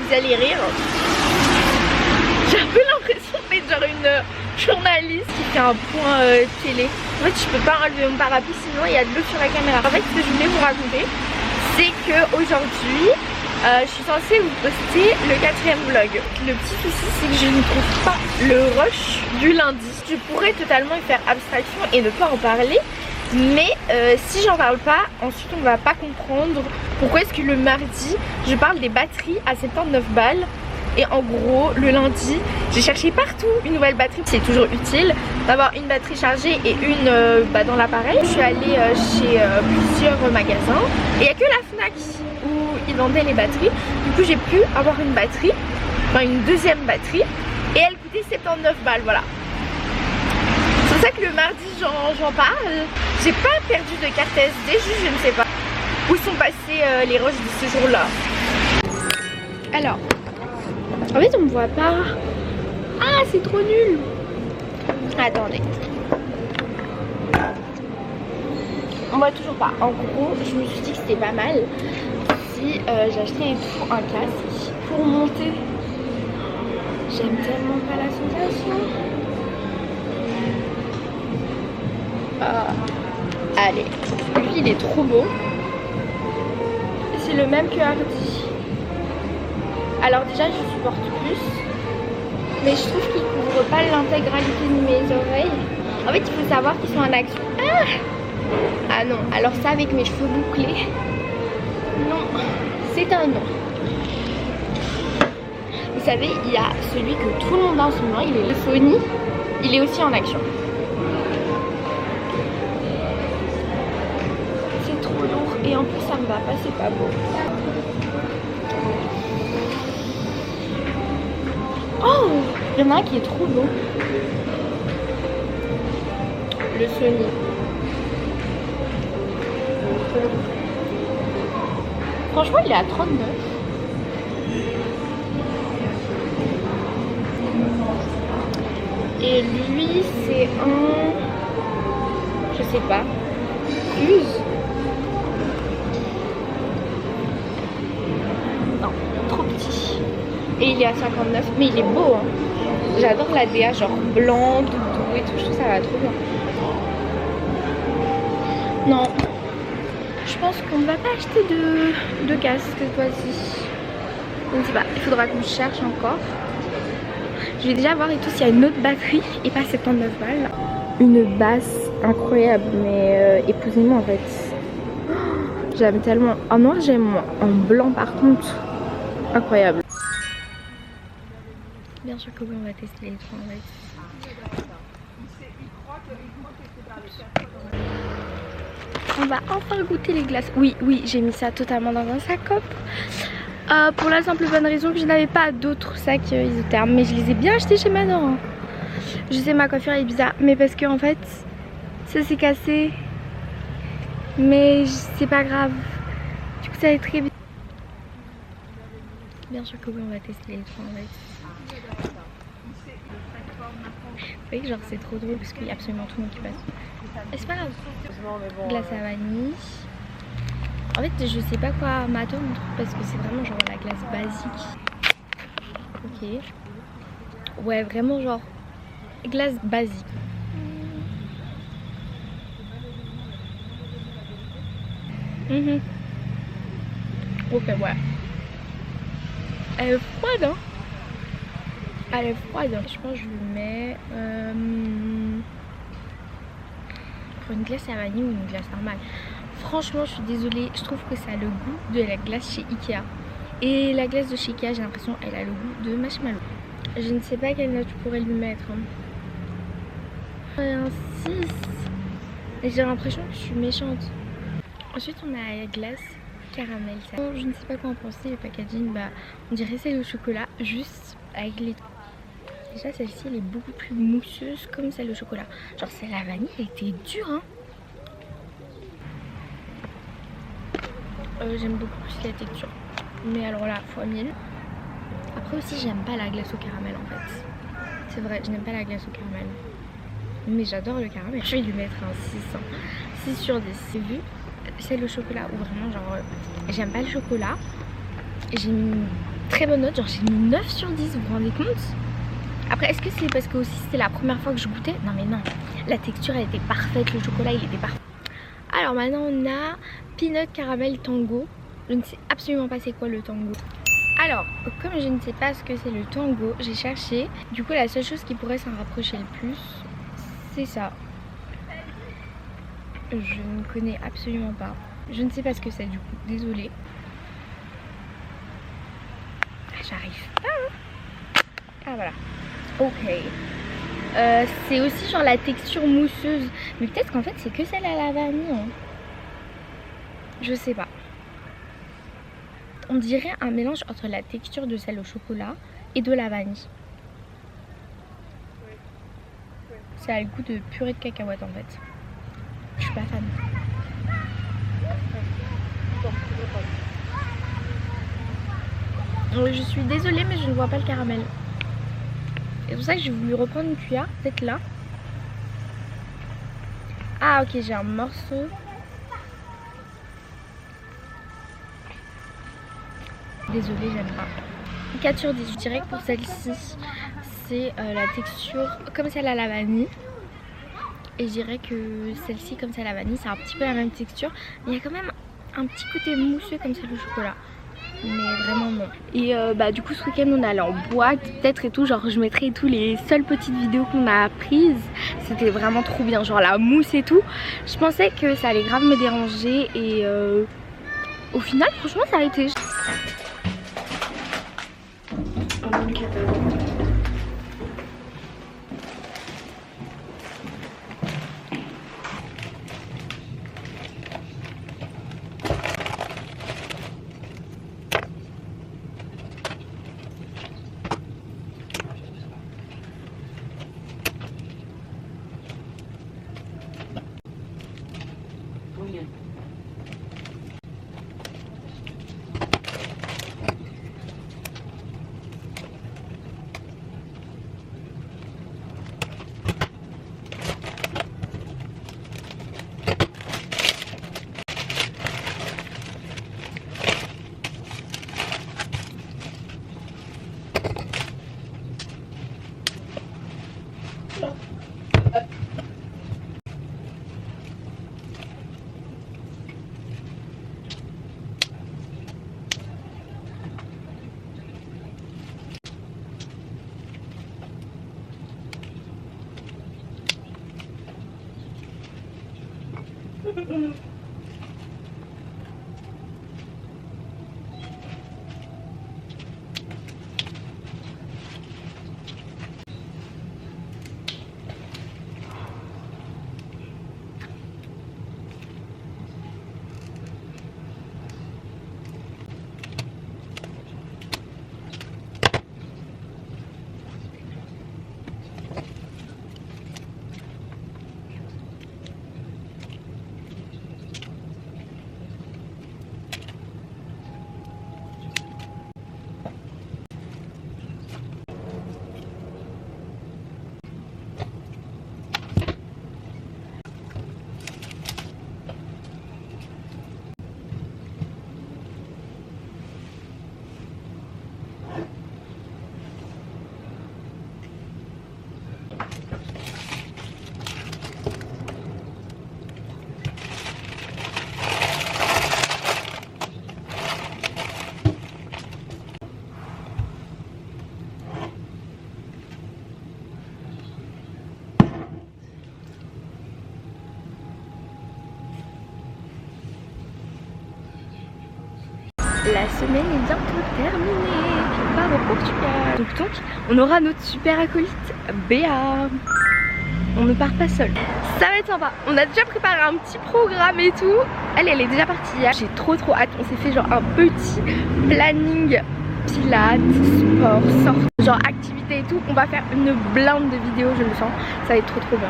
vous allez rire. J'ai un peu l'impression d'être genre une journaliste qui fait un point télé. En fait je peux pas enlever mon parapluie sinon il y a de l'eau sur la caméra. En fait ce que je voulais vous raconter, c'est que aujourd'hui je suis censée vous poster le 4e vlog. Le petit souci c'est que je ne trouve pas le rush du lundi. Je pourrais totalement y faire abstraction et ne pas en parler. Mais si j'en parle pas, ensuite on va pas comprendre pourquoi est-ce que le mardi je parle des batteries à 79 balles. Et en gros le lundi j'ai cherché partout une nouvelle batterie. C'est toujours utile d'avoir une batterie chargée et une dans l'appareil. Je suis allée chez plusieurs magasins et il n'y a que la Fnac où ils vendaient les batteries. Du coup j'ai pu avoir une batterie, enfin une deuxième batterie, et elle coûtait 79 balles, voilà. C'est pour ça que le mardi j'en parle. J'ai pas perdu de carte SD, juste je ne sais pas où sont passés les rushs de ce jour là. Alors en fait on me voit pas. Ah c'est trop nul. Attendez. On voit toujours pas. En gros je me suis dit que c'était pas mal si j'achetais et tout un casque pour monter. J'aime tellement pas la sensation. Allez, lui il est trop beau. C'est le même que Hardy. Alors déjà je supporte plus, mais je trouve qu'il couvre pas l'intégralité de mes oreilles. En fait il faut savoir qu'ils sont en action. Ah non, alors ça avec mes cheveux bouclés, non, c'est un non. Vous savez, il y a celui que tout le monde a en ce moment, il est le Sony, il est aussi en action. C'est trop lourd et en plus ça me va pas, c'est pas beau. Oh, il y en a un qui est trop beau. Le Sony. Franchement, il est à 39. Et lui, c'est un... je sais pas. Fuse. Non, trop petit. Et il est à 59, mais il est beau hein. J'adore la DA genre blanc, doudou et tout, je trouve ça va trop bien. Non, je pense qu'on ne va pas acheter de casque cette fois-ci. Je ne sais pas, il faudra qu'on cherche encore. Je vais déjà voir et tout s'il y a une autre batterie et pas 79 balles. Une basse incroyable, mais épousez-moi en fait. Oh, j'aime tellement. En noir j'aime moins, en blanc par contre, incroyable. Bien sûr que oui, on va tester les trois en fait. On va enfin goûter les glaces. Oui, j'ai mis ça totalement dans un sac hop. Pour la simple bonne raison que je n'avais pas d'autres sacs isothermes. Mais je les ai bien achetés chez Manon. Je sais, ma coiffure est bizarre, mais parce que en fait ça s'est cassé. Mais c'est pas grave. Du coup ça va être très bien. Bien sûr que oui, on va tester les trois en fait. Vous voyez que genre c'est trop drôle parce qu'il y a absolument tout le monde qui passe. Et c'est pas grave. Glace à vanille. En fait je sais pas quoi m'attendre parce que c'est vraiment genre la glace basique. Ok. Ouais vraiment genre glace basique. Ok ouais. Elle est froide hein. Elle est froide. Je pense que je lui mets pour une glace à vanille ou une glace normale. Franchement je suis désolée, je trouve que ça a le goût de la glace chez Ikea. Et la glace de chez Ikea j'ai l'impression elle a le goût de marshmallow. Je ne sais pas quelle note je pourrais lui mettre. Un 6. Et j'ai l'impression que je suis méchante. Ensuite on a la glace caramel. Je ne sais pas quoi en penser, le packaging, bah on dirait c'est le chocolat juste avec les... Déjà celle-ci elle est beaucoup plus mousseuse comme celle au chocolat. Genre celle à vanille elle était dure hein. J'aime beaucoup plus la texture. Mais alors là fois 1000. Après aussi j'aime pas la glace au caramel en fait. C'est vrai, je n'aime pas la glace au caramel. Mais j'adore le caramel. Je vais lui mettre un 6. 6 sur 10. C'est vu celle au chocolat où vraiment genre j'aime pas le chocolat. J'ai mis très bonne note, genre j'ai mis 9 sur 10, vous vous rendez compte? Après est-ce que c'est parce que aussi c'était la première fois que je goûtais? Non mais non, la texture elle était parfaite, le chocolat il était parfait. Alors maintenant on a peanut caramel tango. Je ne sais absolument pas c'est quoi le tango. Alors comme je ne sais pas ce que c'est le tango, j'ai cherché. Du coup la seule chose qui pourrait s'en rapprocher le plus, c'est ça. Je ne connais absolument pas. Je ne sais pas ce que c'est du coup, désolée. Ah, j'arrive pas. Ah voilà. Ok. C'est aussi genre la texture mousseuse. Mais peut-être qu'en fait c'est que celle à la vanille. Hein. Je sais pas. On dirait un mélange entre la texture de celle au chocolat et de la vanille. Ça a le goût de purée de cacahuètes en fait. Je suis pas fan. Je suis désolée mais je ne vois pas le caramel. C'est pour ça que j'ai voulu reprendre une cuillère, peut-être là. Ah ok, j'ai un morceau. Désolée, j'aime pas. 4 sur 10, je dirais que pour celle-ci, c'est la texture comme celle à la vanille. Et je dirais que celle-ci, comme celle à la vanille, c'est un petit peu la même texture. Mais il y a quand même un petit côté mousseux comme celle au chocolat. Mais vraiment non. Et du coup ce week-end on allait en boîte peut-être et tout, genre je mettrai tous les seules petites vidéos qu'on a prises. C'était vraiment trop bien, genre la mousse et tout. Je pensais que ça allait grave me déranger et au final franchement ça a été. La semaine est bientôt terminée. Je pars au Portugal. Donc on aura notre super acolyte Béa. On ne part pas seul. Ça va être sympa. On a déjà préparé un petit programme et tout. Elle est déjà partie hier. J'ai trop hâte. On s'est fait genre un petit planning pilates, sport, sortie, genre activité et tout. On va faire une blinde de vidéos, je le sens. Ça va être trop bien.